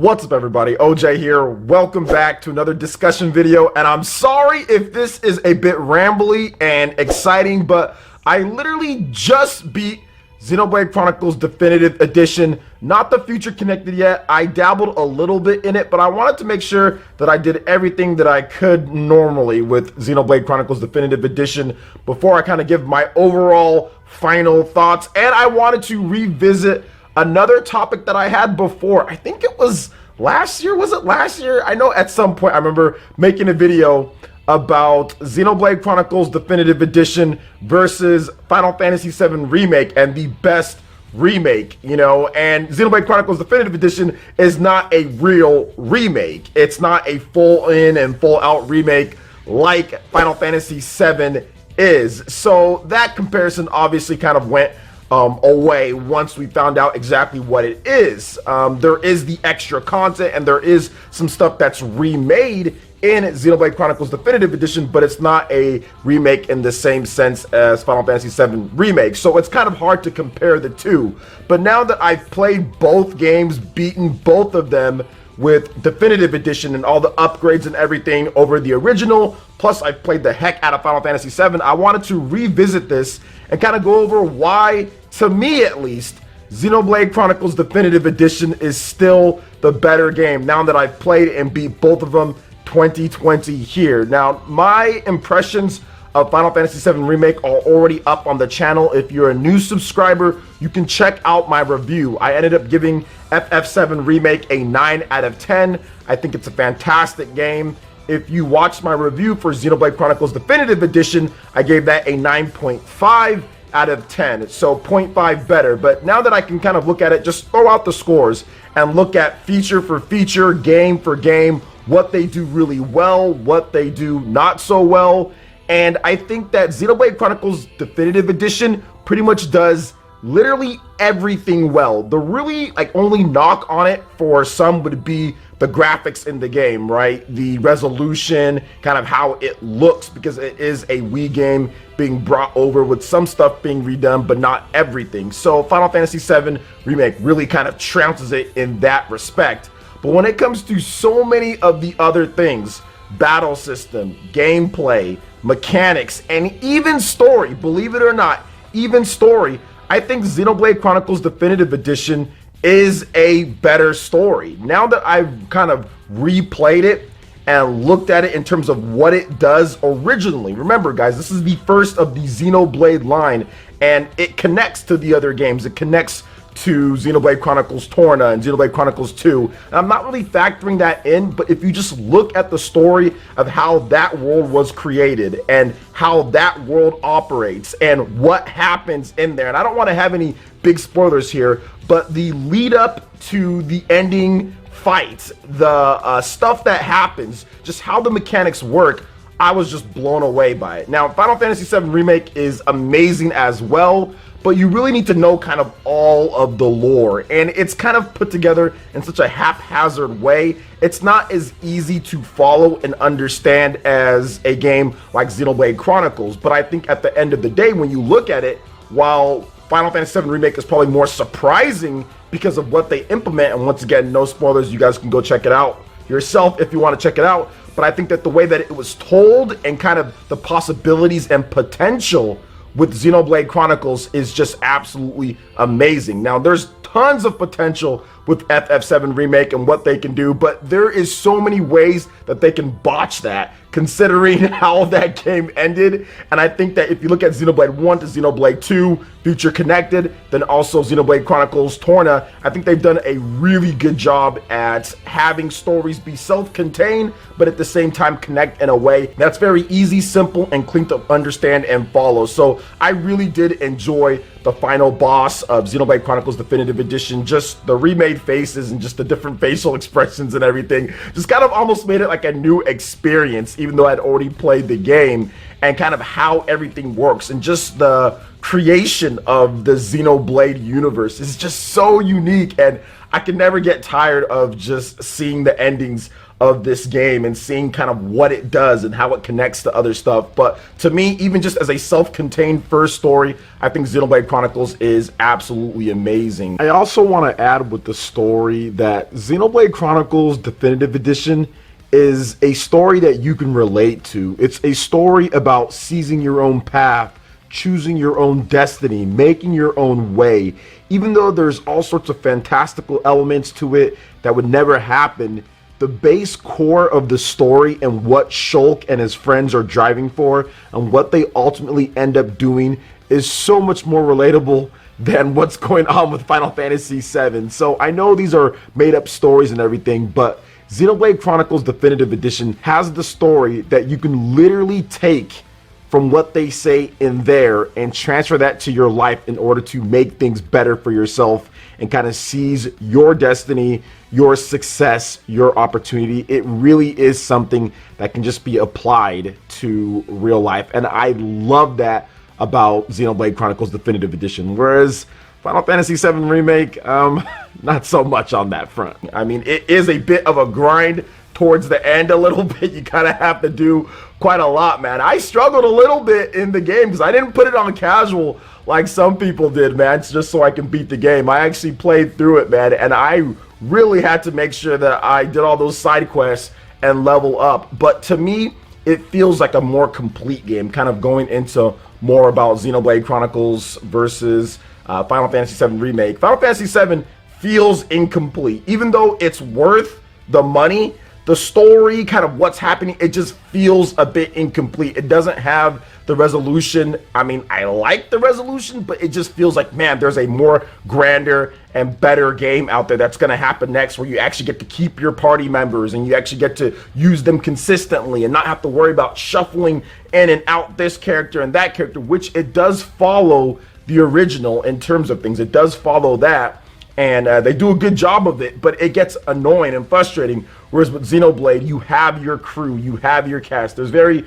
What's up, everybody? OJ here. Welcome back to another discussion video, and I'm sorry if this is a bit rambly and exciting, but I literally just beat Xenoblade Chronicles Definitive Edition, not the Future Connected yet. I dabbled a little bit in it, but I wanted to make sure that I did everything that I could normally with Xenoblade Chronicles Definitive Edition before I kind of give my overall final thoughts. And I wanted to revisit another topic that I had before. I think it was last year. Was it last year? I know at some point I remember making a video about Xenoblade Chronicles Definitive Edition versus Final Fantasy VII Remake and the best remake, you know. And Xenoblade Chronicles Definitive Edition is not a real remake. It's not a full in and full out remake like Final Fantasy VII is. So that comparison obviously kind of went away once we found out exactly what it is. There is the extra content and there is some stuff that's remade in Xenoblade Chronicles Definitive Edition, but it's not a remake in the same sense as Final Fantasy VII Remake. So it's kind of hard to compare the two. But now that I've played both games, beaten both of them with Definitive Edition and all the upgrades and everything over the original, plus I've played the heck out of Final Fantasy VII, I wanted to revisit this and kind of go over why, to me at least, Xenoblade Chronicles Definitive Edition is still the better game now that I've played and beat both of them 2020 here. Now, my impressions of Final Fantasy VII Remake are already up on the channel. If you're a new subscriber, you can check out my review. I ended up giving FF7 Remake a 9 out of 10. I think it's a fantastic game. If you watched my review for Xenoblade Chronicles Definitive Edition, I gave that a 9.5 out of 10. So 0.5 better. But now that I can kind of look at it, just throw out the scores and look at feature for feature, game for game, what they do really well, what they do not so well. And I think that Xenoblade Chronicles Definitive Edition pretty much does literally everything well. The really only knock on it for some would be the graphics in the game, right? The resolution, kind of how it looks, because it is a Wii game being brought over with some stuff being redone, but not everything. So Final Fantasy VII Remake really kind of trounces it in that respect. But when it comes to so many of the other things, battle system, gameplay, mechanics, and even story, believe it or not, even story, I think Xenoblade Chronicles Definitive Edition is a better story. Now that I've kind of replayed it and looked at it in terms of what it does originally, remember guys, this is the first of the Xenoblade line, and it connects to the other games. It connects to Xenoblade Chronicles Torna and Xenoblade Chronicles 2. And I'm not really factoring that in, but if you just look at the story of how that world was created and how that world operates and what happens in there, and I don't want to have any big spoilers here, but the lead up to the ending fights, the stuff that happens, just how the mechanics work, I was just blown away by it. Now, Final Fantasy VII Remake is amazing as well, but you really need to know kind of all of the lore, and it's kind of put together in such a haphazard way. It's not as easy to follow and understand as a game like Xenoblade Chronicles, but I think at the end of the day, when you look at it, while Final Fantasy VII Remake is probably more surprising because of what they implement, and once again, no spoilers, you guys can go check it out yourself if you want to check it out, but I think that the way that it was told and kind of the possibilities and potential with Xenoblade Chronicles is just absolutely amazing. Now, there's tons of potential with FF7 Remake and what they can do, but there is so many ways that they can botch that, considering how that game ended. And I think that if you look at Xenoblade 1 to Xenoblade 2, Future Connected, then also Xenoblade Chronicles Torna, I think they've done a really good job at having stories be self-contained, but at the same time connect in a way that's very easy, simple, and clean to understand and follow. So I really did enjoy the final boss of Xenoblade Chronicles Definitive Edition, just the remade faces and just the different facial expressions and everything, just kind of almost made it like a new experience, even though I'd already played the game, and kind of how everything works and just the creation of the Xenoblade universe is just so unique. And I can never get tired of just seeing the endings of this game and seeing kind of what it does and how it connects to other stuff. But to me, even just as a self-contained first story, I think Xenoblade Chronicles is absolutely amazing. I also want to add with the story that Xenoblade Chronicles Definitive Edition is a story that you can relate to. It's a story about seizing your own path, choosing your own destiny, making your own way. Even though there's all sorts of fantastical elements to it that would never happen, the base core of the story and what Shulk and his friends are driving for and what they ultimately end up doing is so much more relatable than what's going on with Final Fantasy VII. So I know these are made up stories and everything, but Xenoblade Chronicles Definitive Edition has the story that you can literally take from what they say in there and transfer that to your life in order to make things better for yourself and kind of seize your destiny, your success, your opportunity. It really is something that can just be applied to real life. And I love that about Xenoblade Chronicles Definitive Edition. Whereas Final Fantasy VII Remake, not so much on that front. I mean, it is a bit of a grind towards the end a little bit. You kind of have to do quite a lot, man. I struggled a little bit in the game because I didn't put it on casual like some people did, man, just so I can beat the game. I actually played through it, man, and I really had to make sure that I did all those side quests and level up. But to me, it feels like a more complete game, kind of going into more about Xenoblade Chronicles versus Final Fantasy VII Remake. Final Fantasy VII feels incomplete. Even though it's worth the money, the story, kind of what's happening, it just feels a bit incomplete. It doesn't have the resolution. I mean, I like the resolution, but it just feels like, man, there's a more grander and better game out there that's going to happen next, where you actually get to keep your party members and you actually get to use them consistently and not have to worry about shuffling in and out this character and that character, which it does follow the original in terms of things. It does follow that, and they do a good job of it, but it gets annoying and frustrating. Whereas with Xenoblade, you have your crew, you have your cast. There's very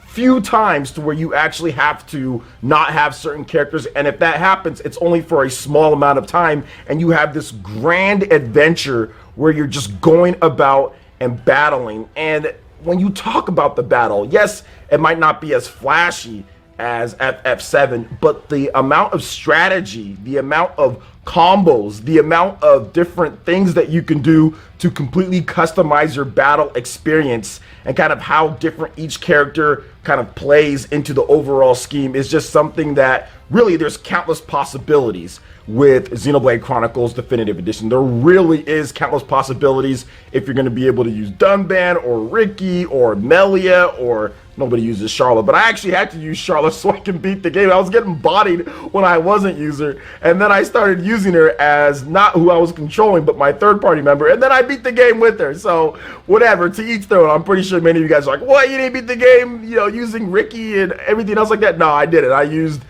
few times to where you actually have to not have certain characters, and if that happens, it's only for a small amount of time, and you have this grand adventure where you're just going about and battling. And when you talk about the battle, yes, it might not be as flashy as FF7, but the amount of strategy, the amount of combos, the amount of different things that you can do to completely customize your battle experience and kind of how different each character kind of plays into the overall scheme is just something that really, there's countless possibilities with Xenoblade Chronicles Definitive Edition. There really is countless possibilities if you're going to be able to use Dunban or Ricky or Melia, or nobody uses Charlotte, but I actually had to use Charlotte so I can beat the game. I was getting bodied when I wasn't user, and then I started using her as not who I was controlling, but my third party member, and then I beat the game with her. So whatever, to each their own. I'm pretty sure many of you guys are like, what, you didn't beat the game, you know, using Ricky and everything else like that? No, I didn't. I used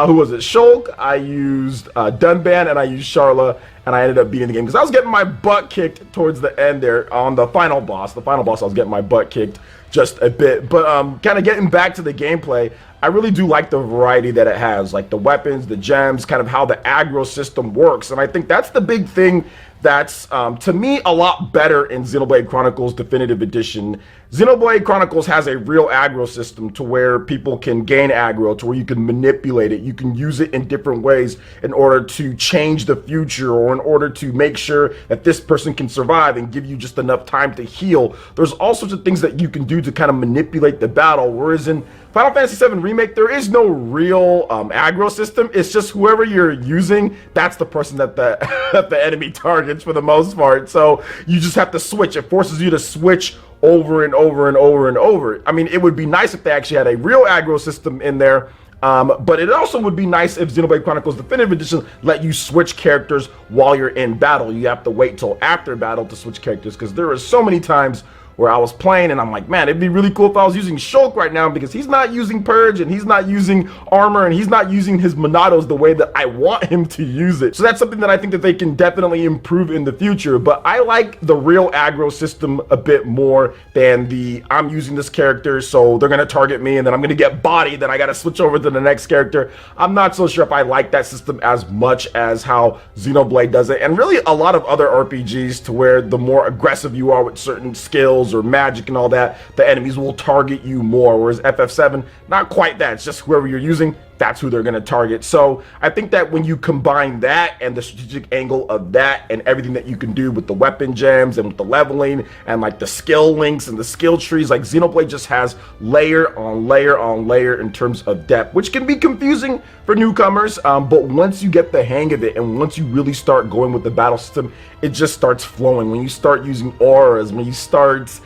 who was it? Shulk, I used Dunban, and I used Charla, and I ended up beating the game because I was getting my butt kicked towards the end there on the final boss. The final boss, I was getting my butt kicked just a bit. But kind of getting back to the gameplay, I really do like the variety that it has, like the weapons, the gems, kind of how the aggro system works. And I think that's the big thing that's, to me, a lot better in Xenoblade Chronicles Definitive Edition. Xenoblade Chronicles has a real aggro system to where people can gain aggro, to where you can manipulate it. You can use it in different ways in order to change the future, or in order to make sure that this person can survive and give you just enough time to heal. There's all sorts of things that you can do to kind of manipulate the battle, whereas in Final Fantasy VII Remake, there is no real aggro system. It's just whoever you're using, that's the person that the enemy targets for the most part. So you just have to switch. It forces you to switch over and over and over and over. I mean, it would be nice if they actually had a real aggro system in there, but it also would be nice if Xenoblade Chronicles Definitive Edition let you switch characters while you're in battle. You have to wait till after battle to switch characters, because there are so many times where I was playing and I'm like, man, it'd be really cool if I was using Shulk right now, because he's not using Purge and he's not using armor and he's not using his Monados the way that I want him to use it. So that's something that I think that they can definitely improve in the future. But I like the real aggro system a bit more than the I'm using this character so they're gonna target me and then I'm gonna get bodied, then I gotta switch over to the next character. I'm not so sure if I like that system as much as how Xenoblade does it, and really a lot of other RPGs, to where the more aggressive you are with certain skills or magic and all that, the enemies will target you more. Whereas FF7, not quite that. It's just whoever you're using, that's who they're going to target. So I think that when you combine that and the strategic angle of that and everything that you can do with the weapon gems and with the leveling and like the skill links and the skill trees, like Xenoblade just has layer on layer on layer in terms of depth, which can be confusing for newcomers. But once you get the hang of it and once you really start going with the battle system, it just starts flowing. When you start using auras, when you start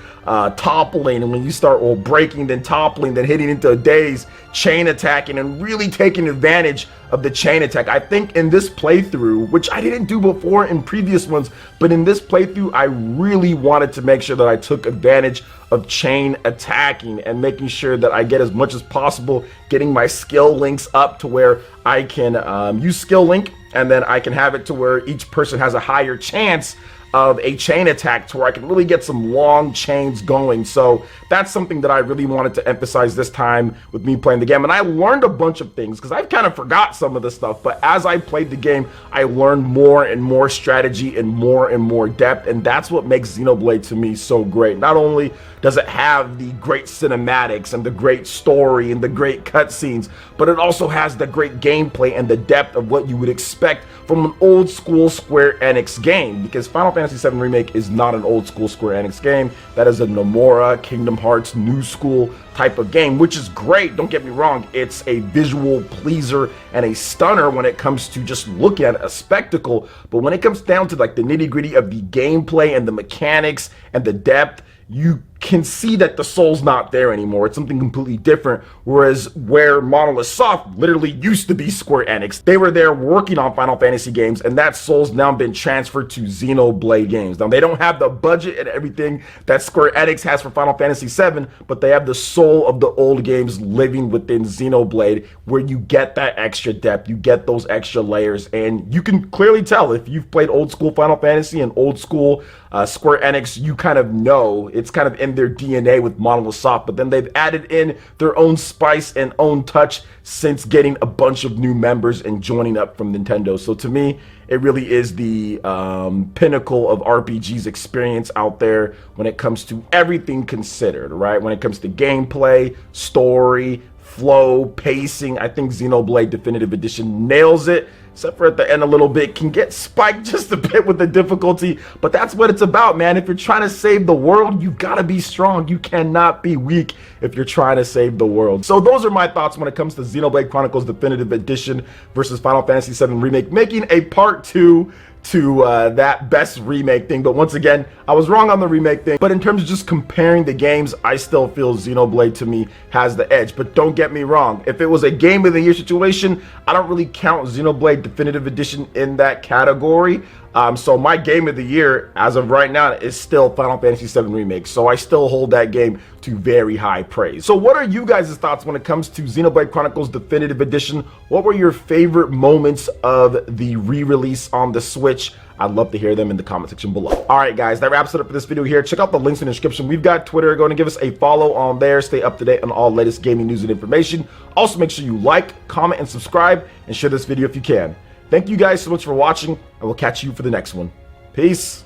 toppling, and when you start breaking, then toppling, then hitting into a daze, chain attacking, and really taking advantage of the chain attack. I think in this playthrough, which I didn't do before in previous ones, but in this playthrough, I really wanted to make sure that I took advantage of chain attacking and making sure that I get as much as possible, getting my skill links up to where I can use skill link, and then I can have it to where each person has a higher chance of a chain attack, to where I can really get some long chains going. So that's something that I really wanted to emphasize this time with me playing the game. And I learned a bunch of things, because I've kind of forgot some of the stuff, but as I played the game, I learned more and more strategy and more depth, and that's what makes Xenoblade to me so great. Not only does it have the great cinematics and the great story and the great cutscenes, but it also has the great gameplay and the depth of what you would expect from an old school Square Enix game, because Final Fantasy VII Remake is not an old school Square Enix game. That is a Nomura, Kingdom Hearts, new school type of game, which is great. Don't get me wrong. It's a visual pleaser and a stunner when it comes to just looking at a spectacle. But when it comes down to like the nitty gritty of the gameplay and the mechanics and the depth, you can see that the soul's not there anymore. It's something completely different. Whereas where Monolith Soft literally used to be Square Enix, they were there working on Final Fantasy games, and that soul's now been transferred to Xenoblade games. Now, they don't have the budget and everything that Square Enix has for Final Fantasy VII, but they have the soul of the old games living within Xenoblade, where you get that extra depth, you get those extra layers, and you can clearly tell if you've played old school Final Fantasy and old school Square Enix, you kind of know it's kind of in their DNA with Monolith Soft, but then they've added in their own spice and own touch since getting a bunch of new members and joining up from Nintendo. So to me, it really is the pinnacle of RPGs experience out there when it comes to everything considered, right? When it comes to gameplay, story, flow, pacing, I think Xenoblade Definitive Edition nails it. Except for at the end a little bit, can get spiked just a bit with the difficulty, but that's what it's about, man. If you're trying to save the world, you gotta be strong. You cannot be weak if you're trying to save the world. So those are my thoughts when it comes to Xenoblade Chronicles Definitive Edition versus Final Fantasy VII Remake, making a part 2 to that best remake thing. But once again, I was wrong on the remake thing. But in terms of just comparing the games, I still feel Xenoblade to me has the edge. But don't get me wrong, if it was a game of the year situation, I don't really count Xenoblade Definitive Edition in that category. So my game of the year as of right now is still Final Fantasy VII Remake. So I still hold that game to very high praise. So what are you guys' thoughts when it comes to Xenoblade Chronicles Definitive Edition? What were your favorite moments of the re-release on the Switch? I'd love to hear them in the comment section below. All right, guys, that wraps it up for this video here. Check out the links in the description. We've got Twitter. Go and give us a follow on there. Stay up to date on all latest gaming news and information. Also, make sure you like, comment, and subscribe, and share this video if you can. Thank you guys so much for watching, and we'll catch you for the next one. Peace.